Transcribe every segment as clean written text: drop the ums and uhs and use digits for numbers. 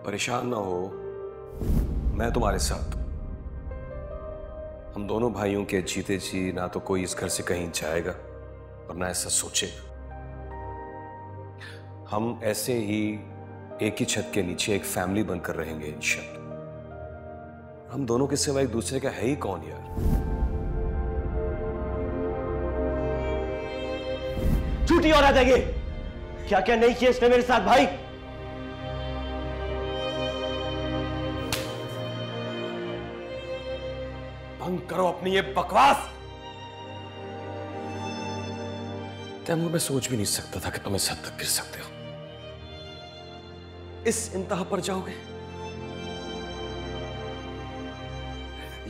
परेशान ना हो, मैं तुम्हारे साथ। हम दोनों भाइयों के जीते जी ना तो कोई इस घर से कहीं जाएगा और ना ऐसा सोचेगा। हम ऐसे ही एक ही छत के नीचे एक फैमिली बनकर रहेंगे इंशाअल्लाह। हम दोनों के सिवा एक दूसरे का है ही कौन यार। झूठी औरत है ये। क्या क्या नहीं किया इसने मेरे साथ भाई। बंद करो अपनी ये बकवास। तैमूर, मैं सोच भी नहीं सकता था कि तुम इस हद तक गिर सकते हो, इस इंतहा पर जाओगे।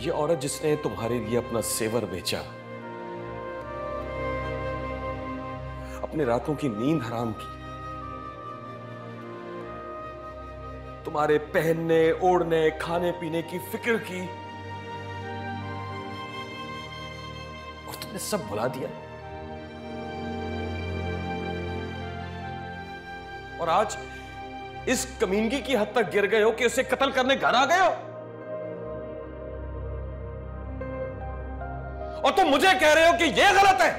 ये औरत जिसने तुम्हारे लिए अपना सेवर बेचा, अपने रातों की नींद हराम की, तुम्हारे पहनने ओढ़ने खाने पीने की फिक्र की, और तुमने सब भुला दिया। और आज इस कमीनगी की हद तक गिर गए हो कि उसे कत्ल करने घर आ गए हो। और तुम मुझे कह रहे हो कि यह गलत है।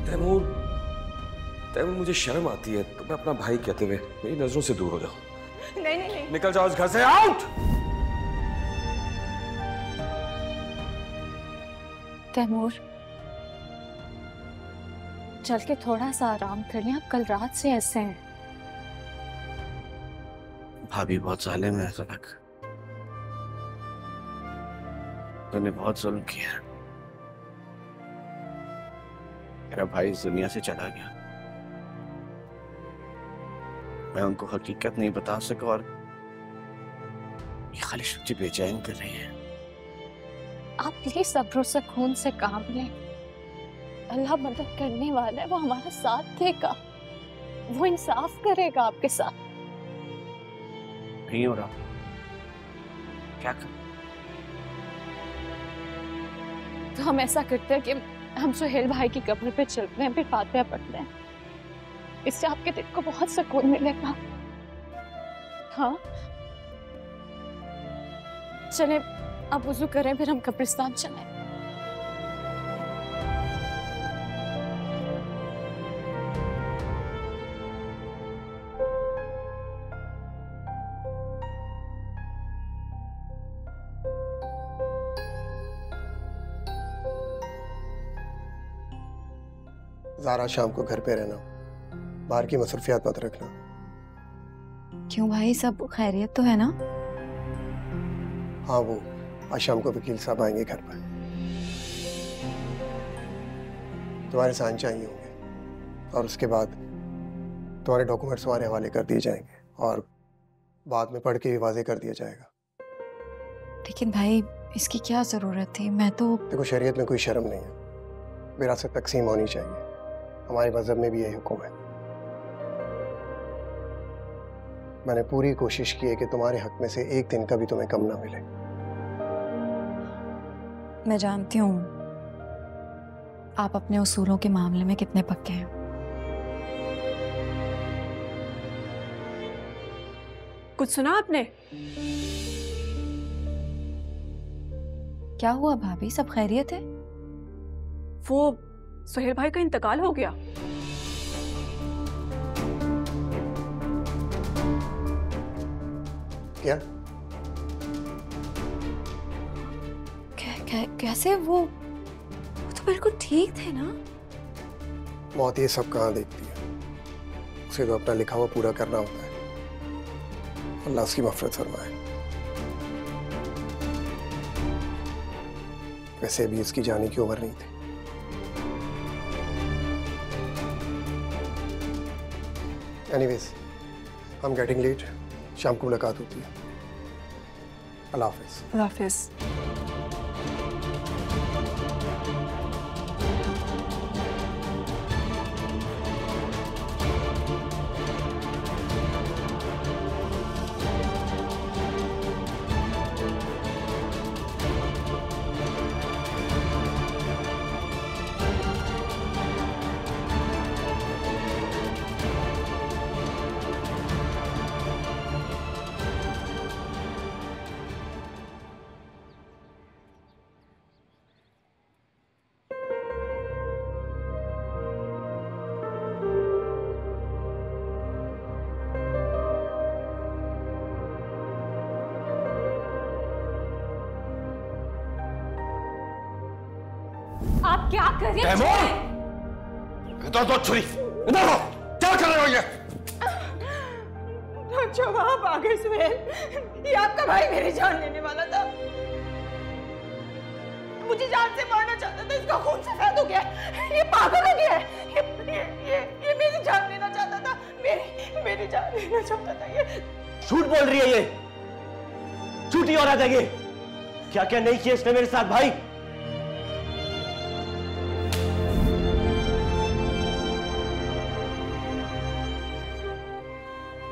तैमूर, तैमूर, मुझे शर्म आती है तुम्हें अपना भाई कहते हुए। मेरी नजरों से दूर हो जाओ। नहीं नहीं नहीं, निकल जाओ इस घर से, आउट। तैमूर, चल के थोड़ा सा आराम कर लें। आप कल रात से ऐसे हैं। भाभी बहुत जालिम है ज़नक। तूने बहुत जुल्म किया। मेरा भाई इस दुनिया से चला गया। मैं उनको हकीकत नहीं बता सका और ये खालिश मुझे बेचैन कर रही है। आप प्लीज सब्र से खून से काम लें। अल्लाह मदद करने वाला है, वो हमारा साथ देगा, वो इंसाफ करेगा आपके साथ। नहीं हो रहा, क्या कर? तो हम ऐसा करते हैं कि हम सुहेल भाई की कब्र पे चलते हैं, फिर फातिहा पढ़ते हैं। इससे आपके दिल को बहुत सुकून मिलेगा। हाँ चले, आप वुजू करें, फिर हम कब्रिस्तान चलें। ज़ारा, शाम को घर पे रहना, बाहर की मसरूफियात मत रखना। क्यों भाई, सब खैरियत तो है ना? हाँ, वो आज शाम को वकील साहब आएंगे घर पर। तुम्हारे साइन चाहिए होंगे और उसके बाद तुम्हारे डॉक्यूमेंट्स हमारे हवाले कर दिए जाएंगे और बाद में पढ़ के भी वाजे कर दिया जाएगा। लेकिन भाई इसकी क्या जरूरत थी? मैं तो देखो, शरीयत में कोई शर्म नहीं है। विरासत तकसीम होनी चाहिए, हमारे मजहब में भी यही हुक्म है। मैंने पूरी कोशिश की है कि तुम्हारे हक में से एक दिन का भी तुम्हें कम ना मिले। मैं जानती हूँ आप अपने उसूलों के मामले में कितने पक्के हैं। कुछ सुना आपने? क्या हुआ भाभी, सब खैरियत है? वो सुहेल भाई का इंतकाल हो गया। क्या? कैसे? वो तो बिल्कुल ठीक थे ना? मौत ये सब कहाँ देखती है, उसे तो अपना लिखा हुआ पूरा करना होता है। अल्लाह उसकी मग़फ़िरत फरमाए। वैसे भी इसकी जाने की उम्र नहीं थी। Anyways, I am getting late. शाम को मुलाकात होती है। अल्लाह हाफ़िज़। अल्लाह हाफ़िज़। क्या कर रहे तैमूर! इधर दो छुरी, इधर दो। क्या कर रहे हो ये? जब आप आ गए सुहेल, ये आपका भाई मेरी जान लेने वाला था। मुझे जान से मारना चाहता था, इसका खून सफेद हो गया। ये पागल हो गया है। ये मेरी जान लेना चाहता था, मेरी जान लेना चाहता था। ये झूठ बोल रही है, ये झूठी औरत है ये। क्या क्या नहीं किया इसने मेरे साथ भाई।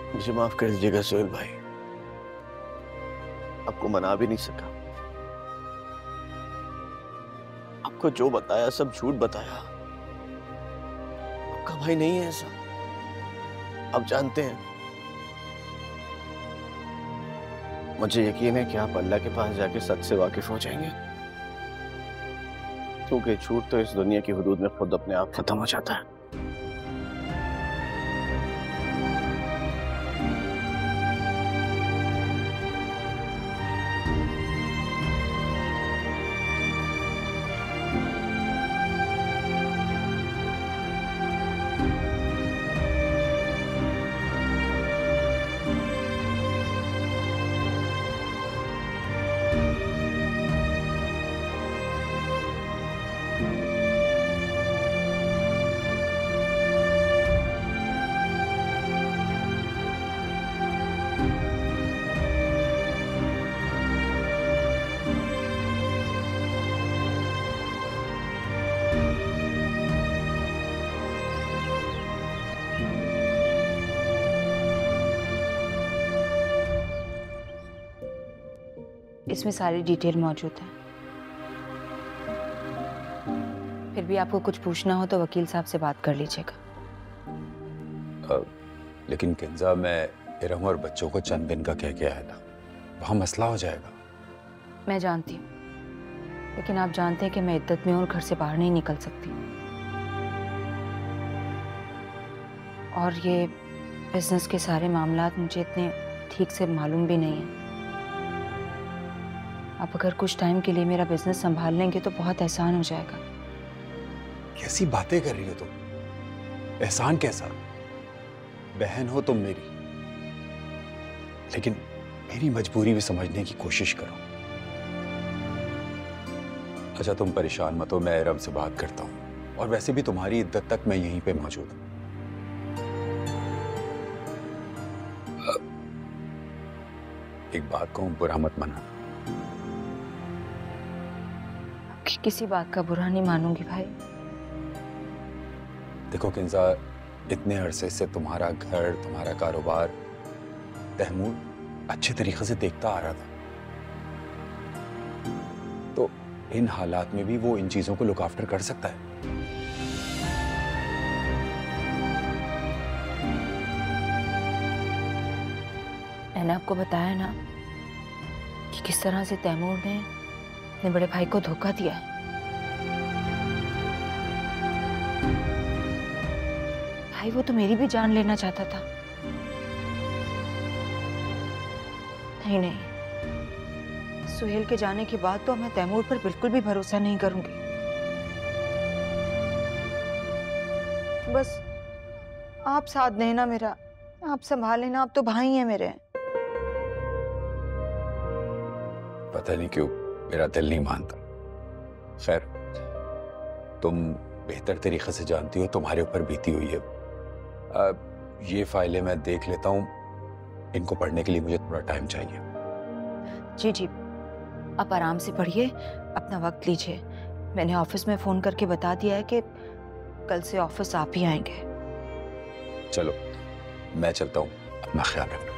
मुझे माफ कर दीजिएगा सोहेल भाई, आपको मना भी नहीं सका। आपको जो बताया सब झूठ बताया। आपका भाई नहीं है ऐसा, आप जानते हैं। मुझे यकीन है कि आप अल्लाह के पास जाके सच से वाकिफ हो जाएंगे, क्योंकि झूठ तो इस दुनिया की हुदूद में खुद अपने आप खत्म हो जाता है। इसमें सारी डिटेल मौजूद है। फिर भी आपको कुछ पूछना हो तो वकील साहब से बात कर लीजिएगा। लेकिन किंजा, मैं इरम और बच्चों को चंद दिन का कह के आया था, वहां मसला हो जाएगा। मैं जानती हूँ, लेकिन आप जानते हैं कि मैं इद्दत में हूँ और घर से बाहर नहीं निकल सकती। और ये बिजनेस के सारे मामलात मुझे इतने ठीक से मालूम भी नहीं है। आप अगर कुछ टाइम के लिए मेरा बिजनेस संभाल लेंगे तो बहुत एहसान हो जाएगा। कैसी बातें कर रही हो तुम? एहसान कैसा? बहन हो तुम मेरी, लेकिन मेरी मजबूरी भी समझने की कोशिश करो। अच्छा तुम परेशान मत हो, मैं इरम से बात करता हूँ, और वैसे भी तुम्हारी इद्दत तक मैं यहीं पे मौजूद हूँ। एक बात कहूँ, बुरा मत मानना। किसी बात का बुरा नहीं मानूंगी भाई। देखो किंजा, इतने अरसे से तुम्हारा घर, तुम्हारा कारोबार तैमूर अच्छे तरीके से देखता आ रहा था, तो इन हालात में भी वो इन चीजों को लुक आफ्टर कर सकता है। मैंने आपको बताया ना कि किस तरह से तैमूर ने अपने बड़े भाई को धोखा दिया है। भाई वो तो मेरी भी जान लेना चाहता था। नहीं नहीं, सुहेल के जाने के बाद तो मैं तैमूर पर बिल्कुल भी भरोसा नहीं करूंगी। बस आप साथ देना मेरा, आप संभाल लेना, आप तो भाई हैं मेरे। पता नहीं क्यों मेरा दिल नहीं मानता। खैर, तुम बेहतर तरीके से जानती हो, तुम्हारे ऊपर बीती हुई है। ये फाइलें मैं देख लेता हूँ, इनको पढ़ने के लिए मुझे थोड़ा टाइम चाहिए। जी जी, आप आराम से पढ़िए, अपना वक्त लीजिए। मैंने ऑफिस में फोन करके बता दिया है कि कल से ऑफिस आप ही आएंगे। चलो मैं चलता हूँ, अपना ख्याल रखना।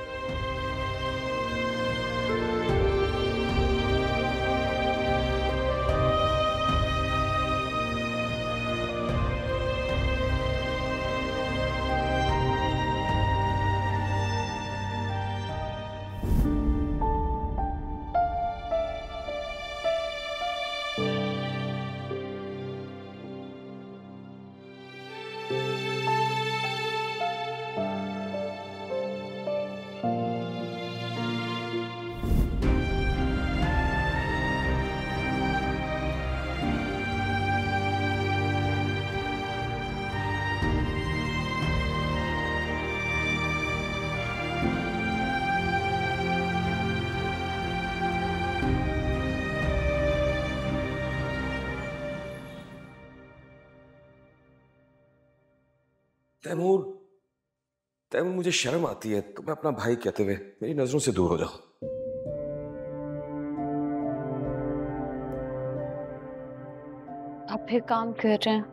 तैमूर, तैमूर मुझे शर्म आती है तुम्हें अपना भाई कहते हुए। मेरी नजरों से दूर हो जाओ। आप फिर काम कर रहे हैं।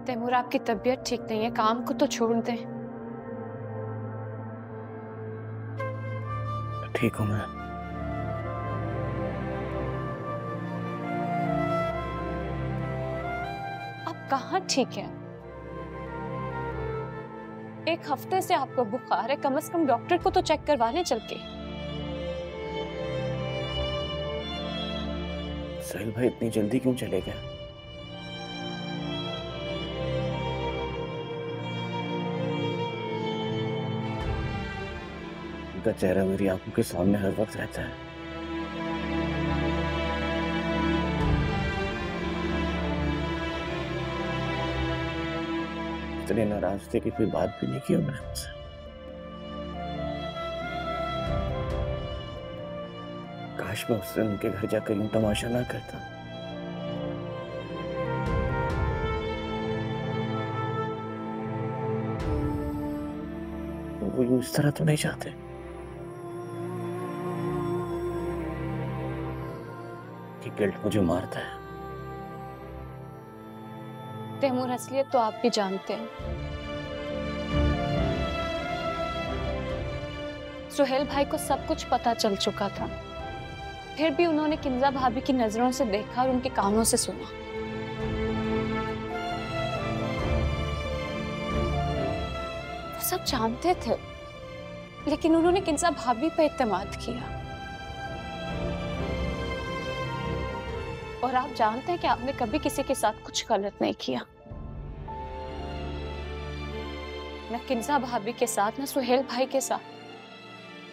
तैमूर, आपकी तबीयत ठीक नहीं है, काम को तो छोड़ दें। ठीक हूं मैं। आप कहाँ ठीक है? एक हफ्ते से आपको बुखार है, कम से कम डॉक्टर को तो चेक करवा लें चल के। साहिल भाई इतनी जल्दी क्यों चले गए? उनका चेहरा मेरी आंखों के सामने हर वक्त रहता है। इतने नाराज थे कि कोई बात भी नहीं की उन्होंने मुझसे। काश मैं उस दिन उनके घर जाकर यूं तमाशा ना करता। वो यूं इस तरह तो नहीं चाहते। कि गिल्ट मुझे मारता है। तैमूर, असलियत तो आप भी जानते हैं। सुहेल भाई को सब कुछ पता चल चुका था, फिर भी उन्होंने किंजा भाभी की नजरों से देखा और उनके कानों से सुना। वो सब जानते थे, लेकिन उन्होंने किंजा भाभी पे इत्तेमाद किया। और आप जानते हैं कि आपने कभी किसी के साथ कुछ गलत नहीं किया, न किंजा भाभी के साथ, न सुहेल भाई के साथ।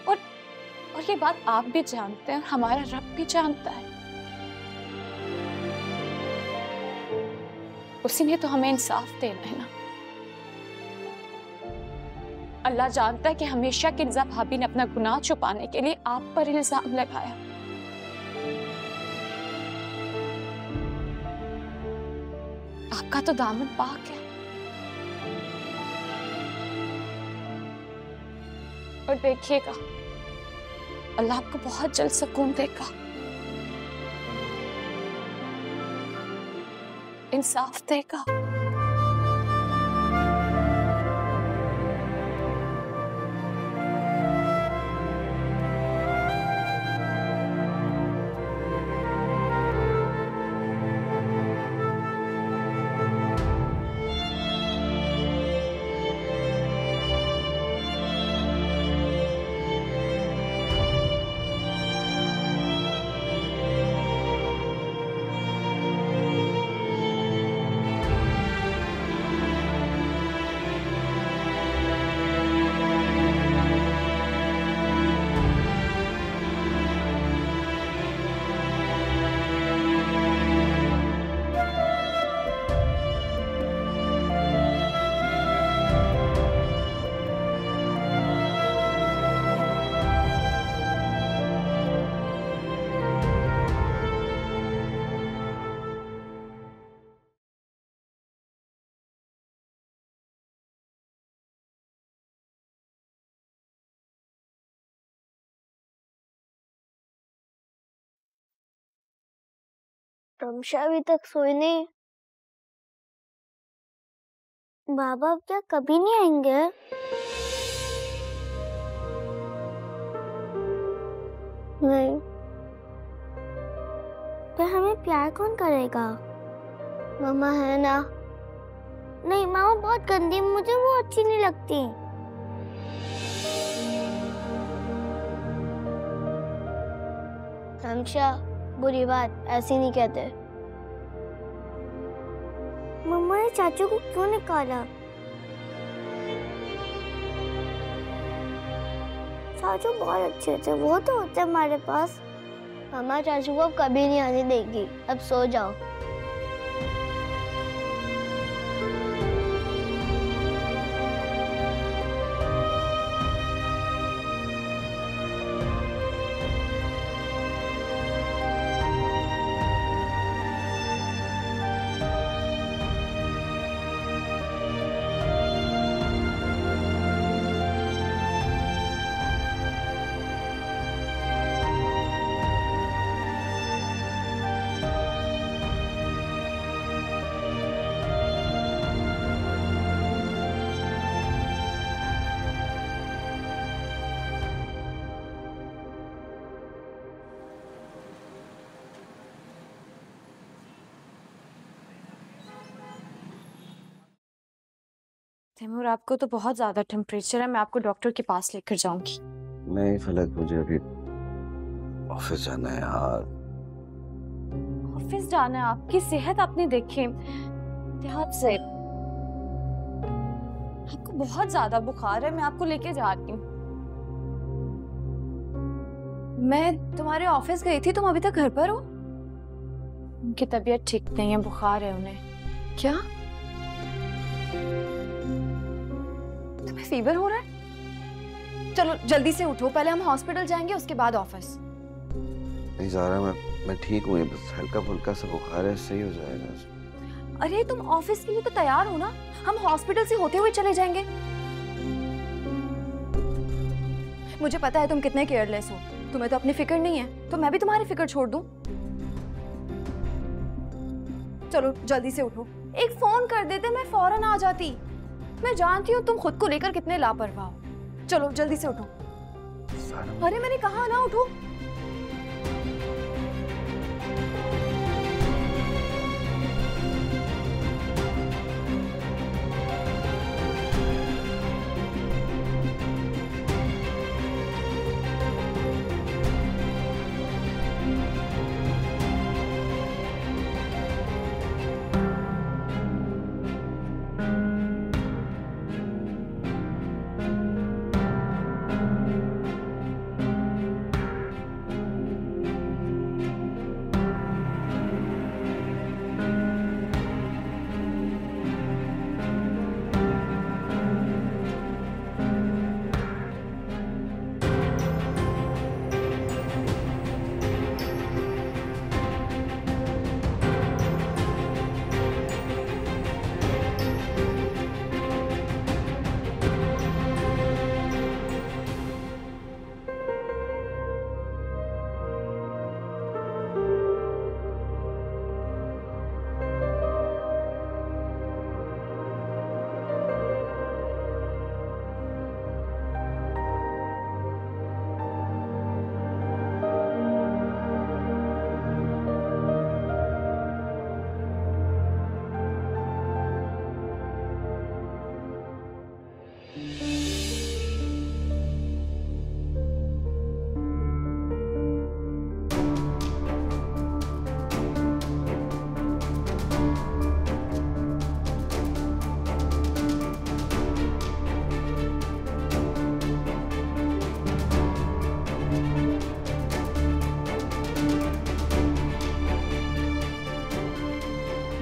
और ये बात आप भी जानते हैं और हमारा रब भी जानता है। उसी ने तो हमें इंसाफ देना है ना। अल्लाह जानता है कि हमेशा किंजा भाभी ने अपना गुनाह छुपाने के लिए आप पर इल्जाम लगाया। आपका तो दामन पाक है। और देखिएगा, अल्लाह आपको बहुत जल्द सुकून देगा, इंसाफ देगा। तमशा अभी तक सोई नहीं। बाबा अब क्या कभी नहीं आएंगे? नहीं, तो हमें प्यार कौन करेगा? मामा है ना? नहीं, मामा बहुत गंदी, मुझे वो अच्छी नहीं लगती। तमशा, बुरी बात ऐसी नहीं कहते। मम्मा ने चाचू को क्यों निकाला? चाचू बहुत अच्छे थे, वो तो होते हमारे पास। मम्मा चाचू को कभी नहीं आने देगी। अब सो जाओ। तैमूर, आपको तो बहुत ज्यादा टेम्परेचर है, मैं आपको डॉक्टर के पास लेकर जाऊंगी। नहीं फलक, मुझे अभी ऑफिस जाना है यार। ऑफिस जाना है? आपकी सेहत आपने देखी ध्यान से, आपको बहुत ज्यादा बुखार है, मैं आपको लेके जा रही हूँ। मैं तुम्हारे ऑफिस गई थी, तुम अभी तक घर पर हो? उनकी तबीयत ठीक नहीं है, बुखार है उन्हें। क्या तुम्हें फीवर हो रहा है? चलो जल्दी से उठो, पहले हम हॉस्पिटल जाएंगे उसके बाद ऑफिस। नहीं ज़ारा, मैं ठीक हूँ, बस हल्का फुल्का सा बुखार है, सही हो जाएगा। अरे तुम ऑफिस के लिए तो तैयार हो ना, हम हॉस्पिटल से होते हुए चले जाएंगे। मुझे पता है तुम कितने केयरलेस हो, तुम्हें तो अपनी फिक्र नहीं है, तो मैं भी तुम्हारी फिक्र छोड़ दूं? चलो जल्दी से उठो, एक फोन कर देते मैं फौरन आ जाती। मैं जानती हूँ तुम खुद को लेकर कितने लापरवाह हो। चलो जल्दी से उठो। अरे मैंने कहा ना उठो।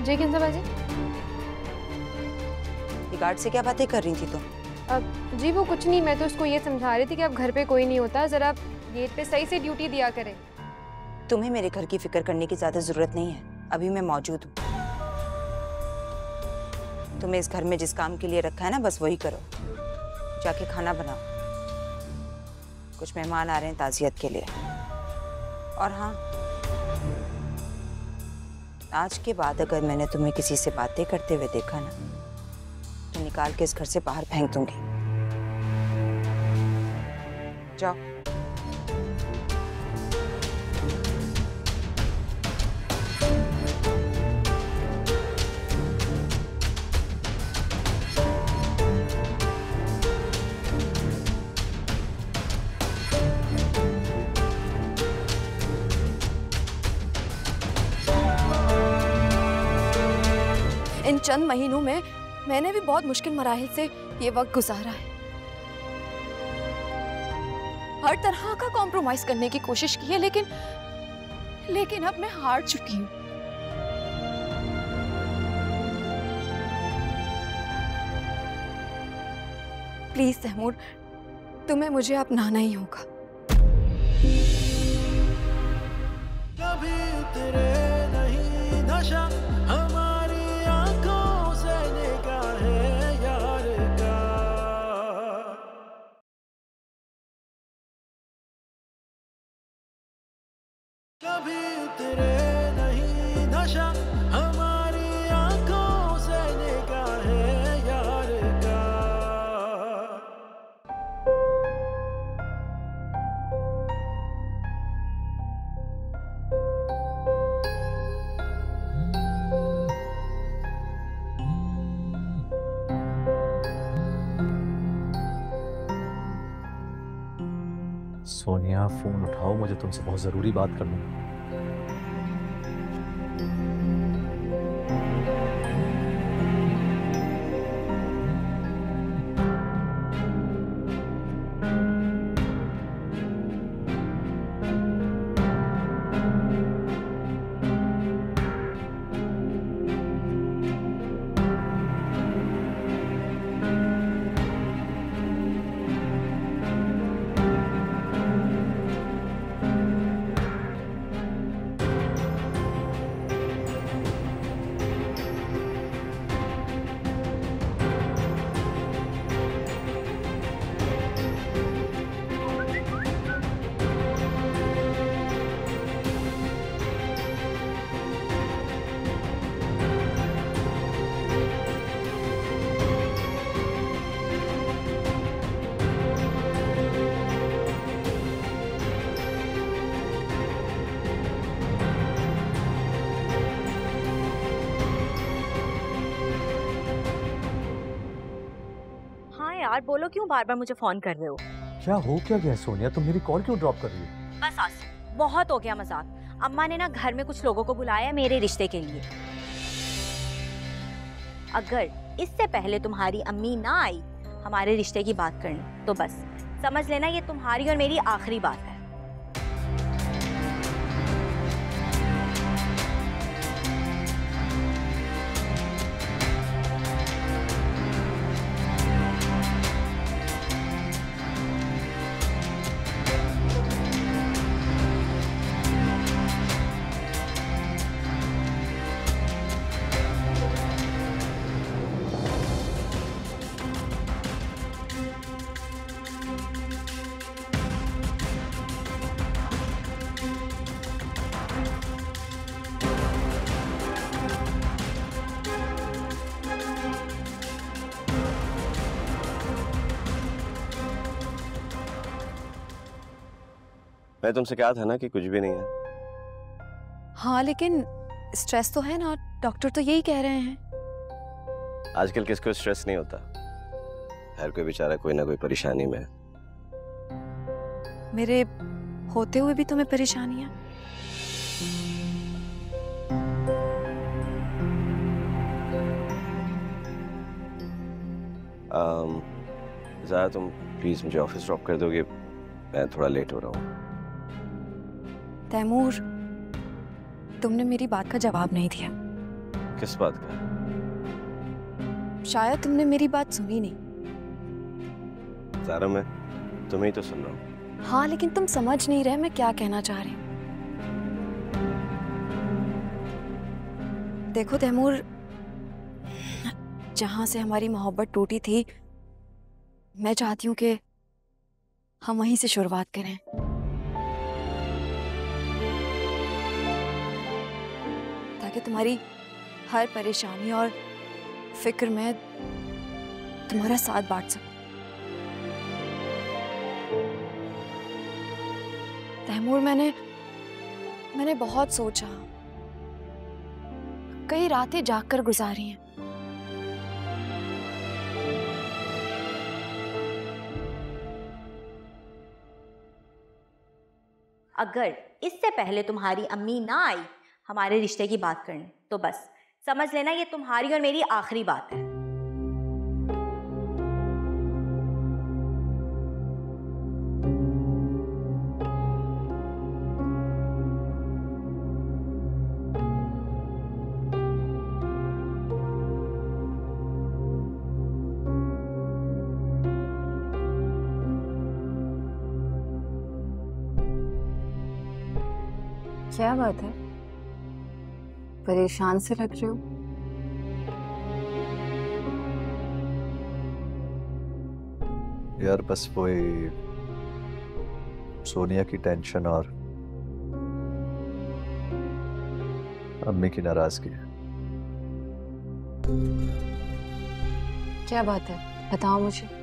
जी किंजा बाजी? गार्ड से क्या बातें कर रही थी तुम? जी वो कुछ नहीं, मैं तो उसको ये समझा रही थी कि अब घर पे कोई नहीं होता, जरा गेट पे सही से ड्यूटी दिया करें। तुम्हें मेरे घर की फिक्र करने की ज्यादा जरूरत नहीं है, अभी मैं मौजूद हूँ। तुम्हें इस घर में जिस काम के लिए रखा है ना, बस वही करो। जाके खाना बनाओ, कुछ मेहमान आ रहे हैं ताजियत के लिए। और हाँ, आज के बाद अगर मैंने तुम्हें किसी से बातें करते हुए देखा ना, तो निकाल के इस घर से बाहर फेंक दूंगी। जाओ। इन चंद महीनों में मैंने भी बहुत मुश्किल मराहिल से ये वक्त गुजारा है। हर तरह का कॉम्प्रोमाइज करने की कोशिश की है, लेकिन अब मैं हार चुकी हूँ। प्लीज तैमूर, तुम्हें मुझे अपनाना ही होगा। कभी उतरे नहीं नशा हमारी आंखों से निगाहे यार का। कभी उतरे नहीं नशा हमारी आंखों से निगाहे यार का। सोनिया फोन उठाओ, मुझे तुमसे बहुत जरूरी बात करनी है। यार बोलो, क्यों बार बार मुझे फोन कर रहे हो? क्या गया सोनिया, तुम मेरी कॉल क्यों ड्रॉप कर रही हो? बस आसिफ, बहुत हो गया मजाक। अम्मा ने ना घर में कुछ लोगों को बुलाया है मेरे रिश्ते के लिए। अगर इससे पहले तुम्हारी अम्मी ना आई हमारे रिश्ते की बात करने, तो बस समझ लेना ये तुम्हारी और मेरी आखिरी बात है। मैं तुमसे कहा था ना कि कुछ भी नहीं है। हाँ लेकिन स्ट्रेस तो है ना, डॉक्टर तो यही कह रहे हैं। आजकल किसको स्ट्रेस नहीं होता, हर कोई बेचारा कोई ना कोई परेशानी में है। मेरे होते हुए भी तुम्हें परेशानी है? ज़रा तुम प्लीज मुझे ऑफिस ड्रॉप कर दोगे, मैं थोड़ा लेट हो रहा हूँ। तैमूर, तुमने मेरी बात का जवाब नहीं दिया। किस बात का? शायद तुमने मेरी बात सुनी नहीं। ज़रा मैं तुम्हें ही तो सुन रहा हूँ। हाँ लेकिन तुम समझ नहीं रहे मैं क्या कहना चाह रही हूँ। देखो तैमूर, जहां से हमारी मोहब्बत टूटी थी, मैं चाहती हूँ कि हम वहीं से शुरुआत करें। ताकि तुम्हारी हर परेशानी और फिक्र में तुम्हारा साथ बांट सकूं। तैमूर, मैंने बहुत सोचा, कई रातें जागकर गुजारी हैं। अगर इससे पहले तुम्हारी अम्मी ना आई हमारे रिश्ते की बात करने, तो बस समझ लेना ये तुम्हारी और मेरी आखिरी बात है। क्या बात है, परेशान से लग रहे हो? यार बस वही सोनिया की टेंशन और अम्मी की नाराजगी। क्या बात है, बताओ मुझे।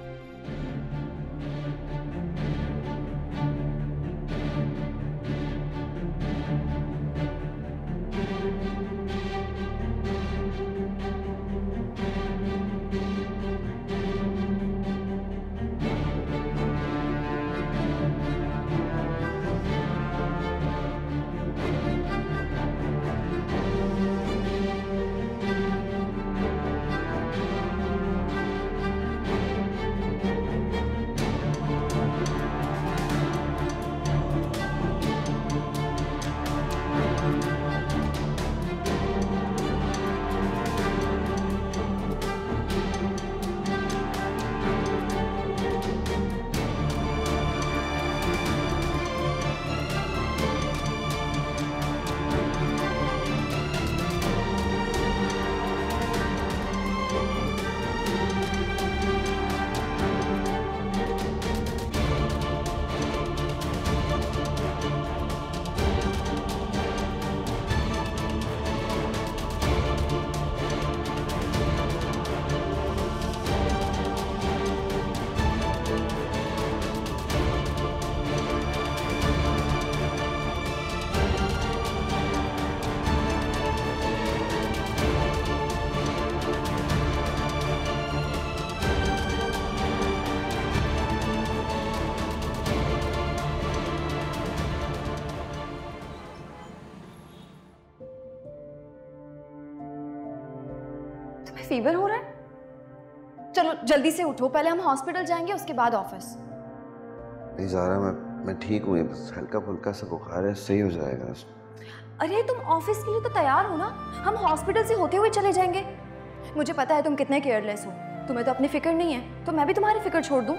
तुम्हें फीवर हो रहा है? चलो जल्दी से उठो, पहले हम हॉस्पिटल जाएंगे उसके बाद ऑफिस। नहीं ज़ारा, मैं ठीक हूँ, बस हल्का फुल्का सा बुखार है, सही हो जाएगा। अरे तुम ऑफिस के लिए तो तैयार हो ना, हम हॉस्पिटल से होते हुए चले जाएंगे। मुझे पता है तुम कितने केयरलेस हो, तुम्हें तो अपनी फिक्र नहीं है, तो मैं भी तुम्हारी फिक्र छोड़ दूं।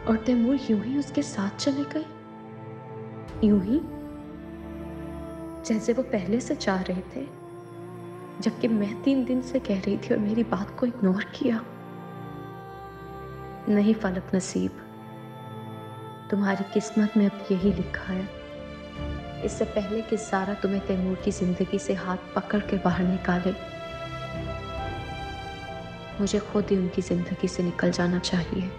और तैमूर यूं ही उसके साथ चले गए, यूं ही जैसे वो पहले से चाह रहे थे, जबकि मैं 3 दिन से कह रही थी और मेरी बात को इग्नोर किया। नहीं फलक नसीब, तुम्हारी किस्मत में अब यही लिखा है। इससे पहले कि ज़ारा तुम्हें तैमूर की जिंदगी से हाथ पकड़ के बाहर निकाले, मुझे खुद ही उनकी जिंदगी से निकल जाना चाहिए।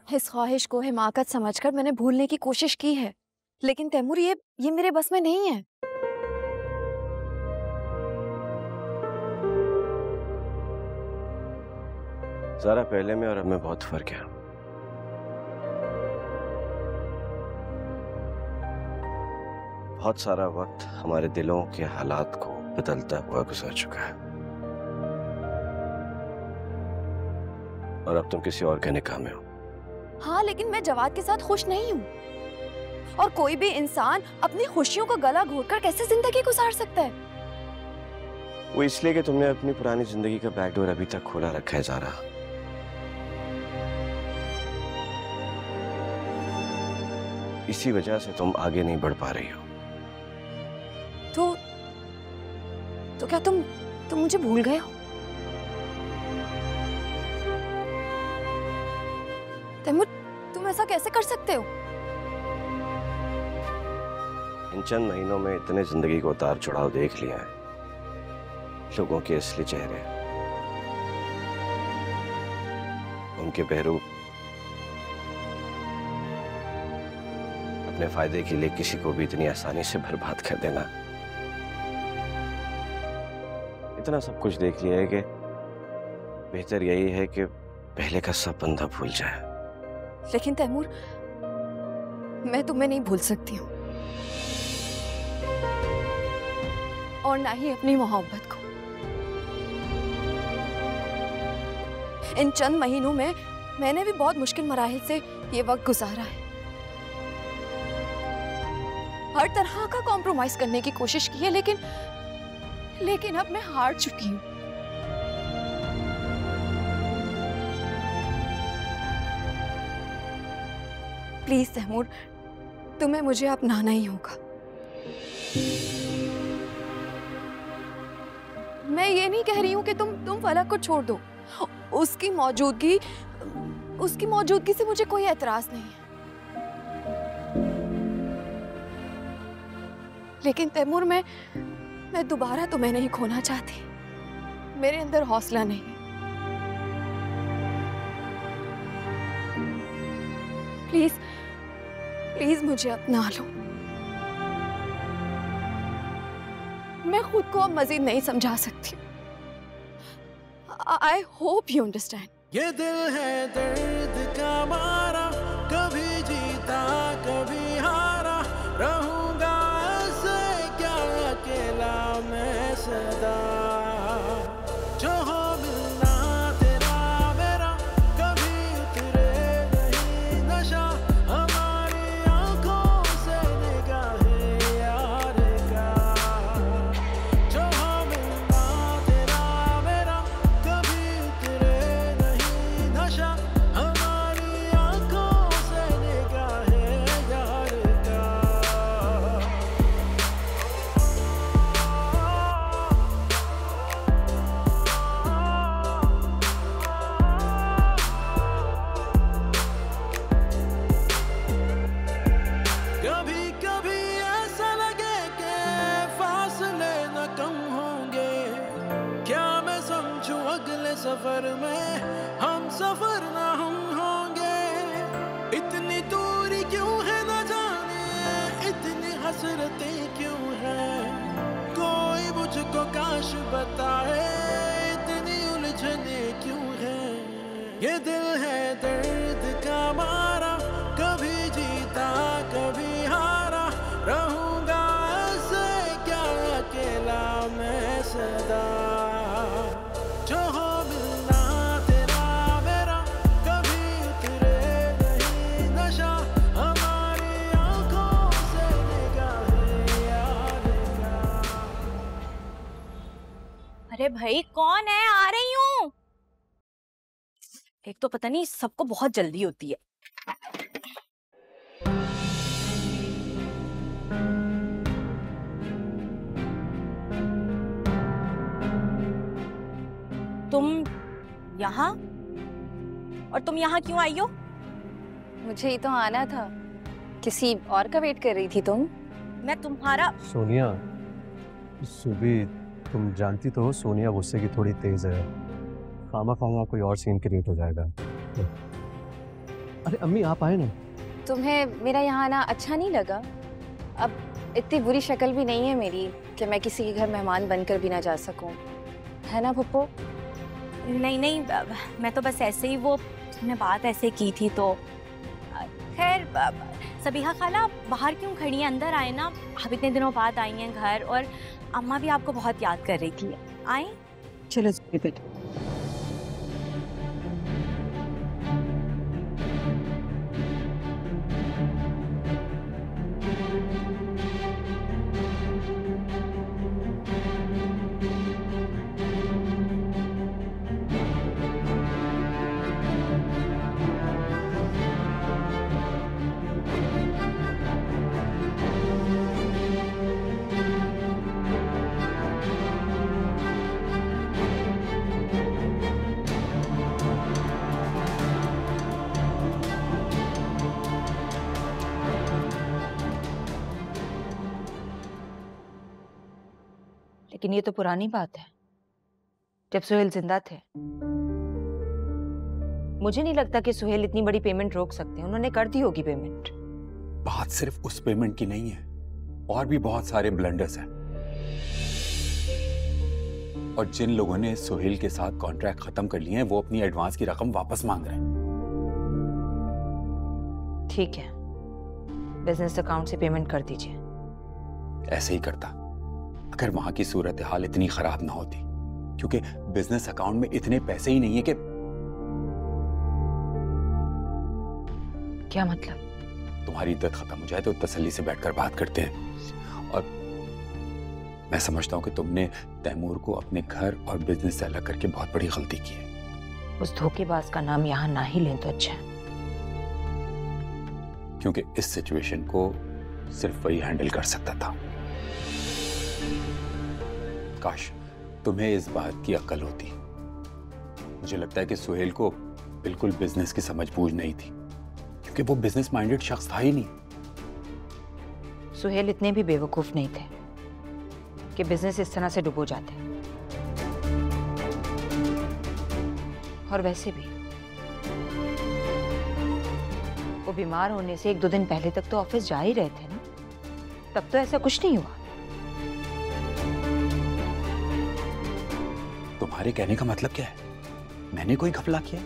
इस ख्वाहिश को हिमाकत समझकर मैंने भूलने की कोशिश की है, लेकिन तैमूर ये मेरे बस में नहीं है। ज़ारा, पहले में और अब में बहुत फर्क है। बहुत सारा वक्त हमारे दिलों के हालात को बदलता हुआ गुजर चुका है, और अब तुम किसी और के निकाह में हो। हाँ, लेकिन मैं जवाद के साथ खुश नहीं हूँ, और कोई भी इंसान अपनी खुशियों का गला घोटकर कैसे जिंदगी गुजार सकता है? वो इसलिए कि तुमने अपनी पुरानी जिंदगी का बैकडोर अभी तक खोला रखा है ज़ारा। इसी वजह से तुम आगे नहीं बढ़ पा रही हो। तो क्या तुम मुझे भूल गए हो? तैमूर, तुम ऐसा कैसे कर सकते हो? इन चंद महीनों में इतने जिंदगी को उतार चढ़ाव देख लिया है, लोगों के असली चेहरे, उनके बहरूप, अपने फायदे के लिए किसी को भी इतनी आसानी से बर्बाद कर देना। इतना सब कुछ देख लिया है कि बेहतर यही है कि पहले का सब बंदा भूल जाए। लेकिन तैमूर, मैं तुम्हें नहीं भूल सकती हूँ, और ना ही अपनी मोहब्बत को। इन चंद महीनों में मैंने भी बहुत मुश्किल मराहिल से ये वक्त गुजारा है। हर तरह का कॉम्प्रोमाइज करने की कोशिश की है, लेकिन अब मैं हार चुकी हूँ। प्लीज तैमूर, तुम्हें मुझे अपनाना ही होगा। मैं ये नहीं कह रही हूँ कि तुम फलक को छोड़ दो, उसकी मौजूदगी से मुझे कोई एतराज नहीं है। लेकिन तैमूर, मैं दोबारा तुम्हें नहीं खोना चाहती। मेरे अंदर हौसला नहीं है। प्लीज मुझे अपना लो। मैं खुद को अब मजीद नहीं समझा सकती। I hope you understand. ये दिल है दर्द का मारा, कभी जीता कभी हारा, रहूंगा ऐसे क्या अकेला मैं सदा। जो हो मिलना तेरा मेरा, कभी उतरे नहीं नशा, हमारी आंखों से निगाहे यार का। जो हो मिलना तेरा मेरा, कभी उतरे नहीं नशा, हमारी आंखों से निगाहे यार का। सफर में हम सफर ना हम होंगे। इतनी दूरी क्यों है न जाने, इतनी हसरतें क्यों है, कोई मुझको काश बताए इतनी उलझने क्यों है। ये दिल है दर्द का मारा, कभी जीता कभी हारा, रहूंगा ऐसे क्या अकेला मैं सदा। जो हो मिलना तेरा मेरा, कभी उतरे नहीं नशा, हमारी आंखों से निगाहें याद का। अरे भाई कौन है? आ रही हूँ। एक तो पता नहीं सबको बहुत जल्दी होती है। तुम यहाँ? और तुम यहाँ क्यों आई हो? मुझे ही तो आना था, किसी और का वेट कर रही थी तुम? मैं तुम्हारा। सोनिया, सुबह तुम जानती तो हो सोनिया गुस्से की थोड़ी तेज है, खामा कोई और सीन क्रिएट हो जाएगा। अरे अम्मी आप आए ना। तुम्हें मेरा यहाँ आना अच्छा नहीं लगा? अब इतनी बुरी शक्ल भी नहीं है मेरी कि मैं किसी के घर मेहमान बनकर भी ना जा सकूं, है ना पप्पो? नहीं नहीं, मैं तो बस ऐसे ही, वो तुमने बात ऐसे की थी तो। खैर सबीहा खाला बाहर क्यों खड़ी हैं, अंदर आए ना। आप इतने दिनों बाद आई हैं घर, और अम्मा भी आपको बहुत याद कर रही थी। आए? चलो बेटा। लेकिन ये तो पुरानी बात है, जब सुहेल जिंदा थे। मुझे नहीं लगता कि सुहेल इतनी बड़ी पेमेंट रोक सकते हैं। उन्होंने कर दी होगी पेमेंट। बात सिर्फ उस पेमेंट की नहीं है, और भी बहुत सारे ब्लंडर्स हैं। और जिन लोगों ने सुहेल के साथ कॉन्ट्रैक्ट खत्म कर लिए हैं, वो अपनी एडवांस की रकम वापस मांग रहे हैं। ठीक है, बिजनेस अकाउंट से पेमेंट कर दीजिए। ऐसे ही करता अगर वहां की सूरत हाल इतनी खराब ना होती, क्योंकि बिजनेस अकाउंट में इतने पैसे ही नहीं है कि। क्या मतलब? तुम्हारी इद्दत खत्म हो जाए तो तसल्ली से बैठकर बात करते हैं। और मैं समझता हूं कि तुमने तैमूर को अपने घर और बिजनेस से अलग करके बहुत बड़ी गलती की है। उस धोखेबाज का नाम यहाँ ना ही लें तो अच्छा है, क्योंकि इस सिचुएशन को सिर्फ वही हैंडल कर सकता था। काश तुम्हें इस बात की अक्ल होती। मुझे लगता है कि सुहेल को बिल्कुल बिजनेस की समझ बूझ नहीं थी, क्योंकि वो बिजनेस माइंडेड शख्स था ही नहीं। सुहेल इतने भी बेवकूफ नहीं थे कि बिजनेस इस तरह से डुबो जाते। और वैसे भी वो बीमार होने से 1-2 दिन पहले तक तो ऑफिस जा ही रहे थे ना, तब तो ऐसा कुछ नहीं हुआ। तुम्हारे कहने का मतलब क्या है? मैंने कोई घपला किया?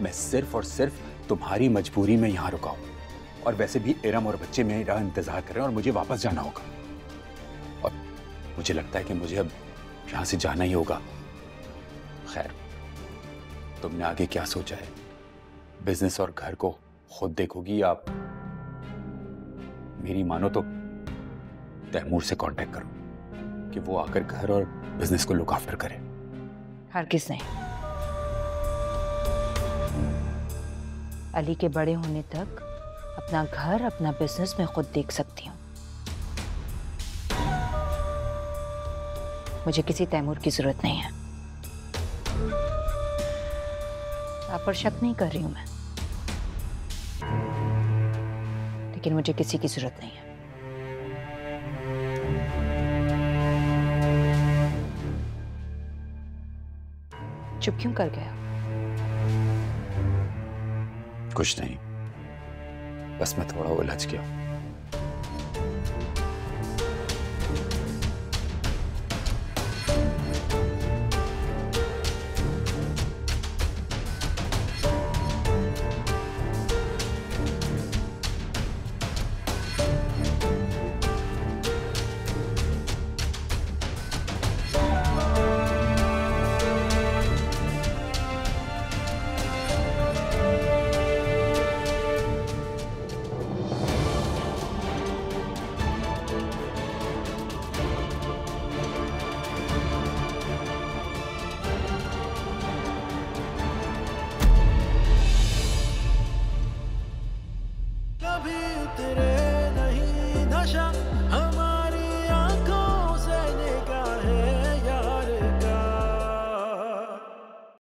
मैं सिर्फ और सिर्फ तुम्हारी मजबूरी में यहां रुका हूं, और वैसे भी इरम और बच्चे मेरा इंतजार कर रहे हैं और मुझे वापस जाना होगा। और मुझे लगता है कि मुझे अब यहां से जाना ही होगा। खैर, तुमने आगे क्या सोचा है? बिजनेस और घर को खुद देखोगी या मेरी मानो तो तैमूर से कांटेक्ट करो कि वो आकर घर और बिजनेस को लुक आफ्टर करे? हरगिज़ नहीं। अली के बड़े होने तक अपना घर, अपना बिजनेस मैं खुद देख सकती हूँ। मुझे किसी तैमूर की जरूरत नहीं है। आप पर शक नहीं कर रही हूं मैं, लेकिन मुझे किसी की जरूरत नहीं है। चुप क्यों कर गया? कुछ नहीं, बस मैं थोड़ा उलझ गया हूं। कभी उतरे